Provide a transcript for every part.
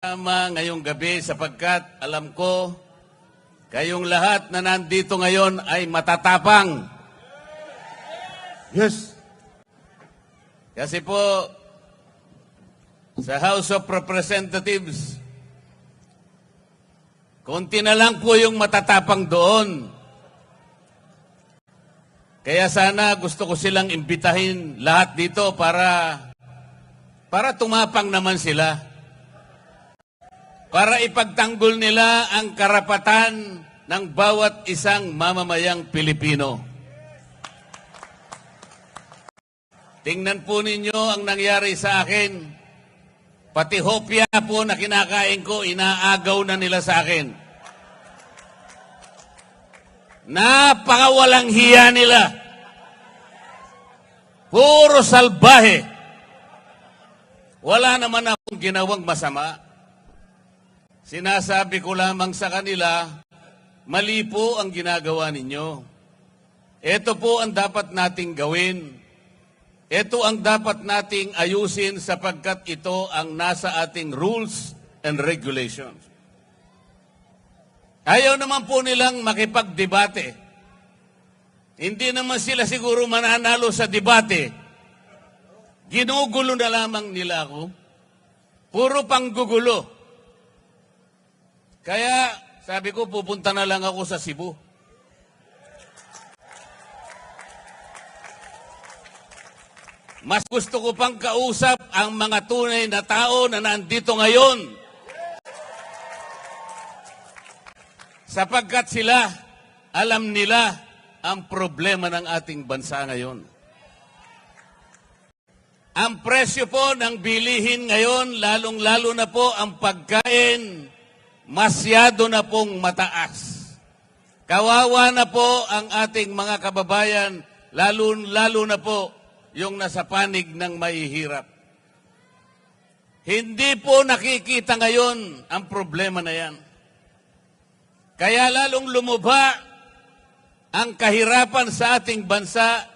Tama ngayong gabi sapagkat alam ko kayong lahat na nandito ngayon ay matatapang. Yes. Kasi po sa House of Representatives, konti na lang po yung matatapang doon. Kaya sana gusto ko silang imbitahin lahat dito para tumapang naman sila. Para ipagtanggol nila ang karapatan ng bawat isang mamamayang Pilipino. Tingnan po ninyo ang nangyari sa akin. Pati hopya po na kinakain ko, inaagaw na nila sa akin. Napakawalang hiya nila. Puro salbahe. Wala naman akong ginawang masama. Sinasabi ko lamang sa kanila, mali po ang ginagawa ninyo. Ito po ang dapat nating gawin. Ito ang dapat nating ayusin sapagkat ito ang nasa ating rules and regulations. Ayaw naman po nilang makipagdebate. Hindi naman sila siguro mananalo sa debate. Ginugulo na lamang nila ako. Puro panggugulo. Kaya sabi ko, pupunta na lang ako sa Cebu. Mas gusto ko pang kausap ang mga tunay na tao na nandito ngayon. Sapagkat sila, alam nila ang problema ng ating bansa ngayon. Ang presyo po ng bilihin ngayon, lalong-lalo na po ang pagkain, masyado na pong mataas. Kawawa na po ang ating mga kababayan, lalo na po yung nasa panig ng mahihirap. Hindi po nakikita ngayon ang problema na yan. Kaya lalong lumubha ang kahirapan sa ating bansa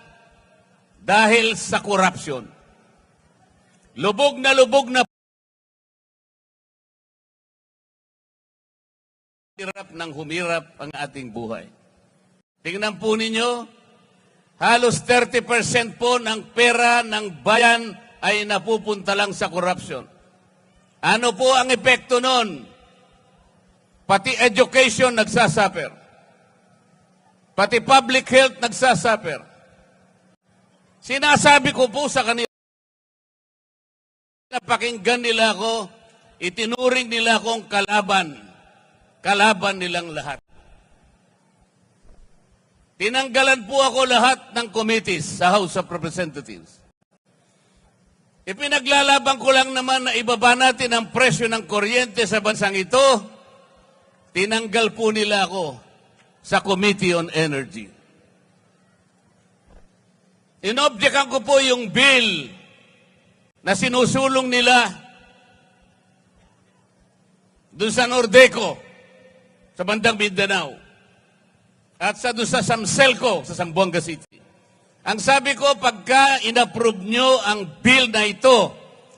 dahil sa korupsyon. Lubog na hirap ng humirap ang ating buhay. Tingnan po ninyo, halos 30% po ng pera ng bayan ay napupunta lang sa korupsyon. Ano po ang epekto nun? Pati education nagsasuffer. Pati public health nagsasuffer. Sinasabi ko po sa kanila, napakinggan nila ako, itinuring nila akong kalaban. Kalaban nilang lahat. Tinanggalan po ako lahat ng committees sa House of Representatives. Ipinaglalaban ko lang naman na ibaba natin ang presyo ng kuryente sa bansang ito. Tinanggal po nila ako sa Committee on Energy. Inobjekan ko po yung bill na sinusulong nila doon sa Nordeco, sa bandang Mindanao, at doon sa Samselco, sa Zamboanga City. Ang sabi ko, pagka inapprove nyo ang bill na ito,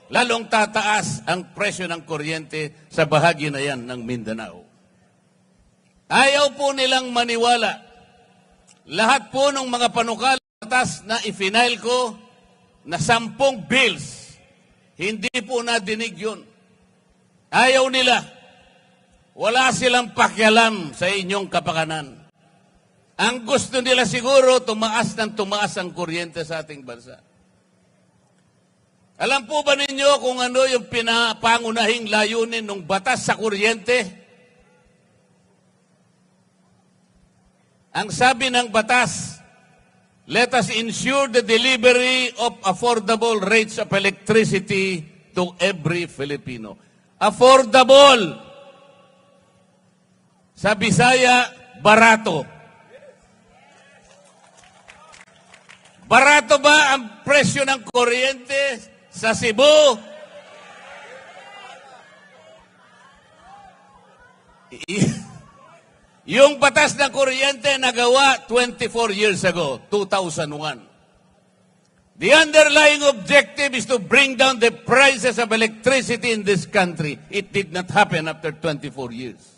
lalong tataas ang presyo ng kuryente sa bahagi na yan ng Mindanao. Ayaw po nilang maniwala. Lahat po ng mga panukala na i-final ko na 10 bills, hindi po nadinig yun. Ayaw nila. Wala silang pakialam sa inyong kapakanan. Ang gusto nila siguro, tumaas ang kuryente sa ating bansa. Alam po ba ninyo kung ano yung pinapangunahing layunin ng batas sa kuryente? Ang sabi ng batas, let us ensure the delivery of affordable rates of electricity to every Filipino. Affordable! Sa Bisaya, barato. Barato ba ang presyo ng kuryente sa Cebu? Yung batas ng kuryente nagawa 24 years ago, 2001. The underlying objective is to bring down the prices of electricity in this country. It did not happen after 24 years.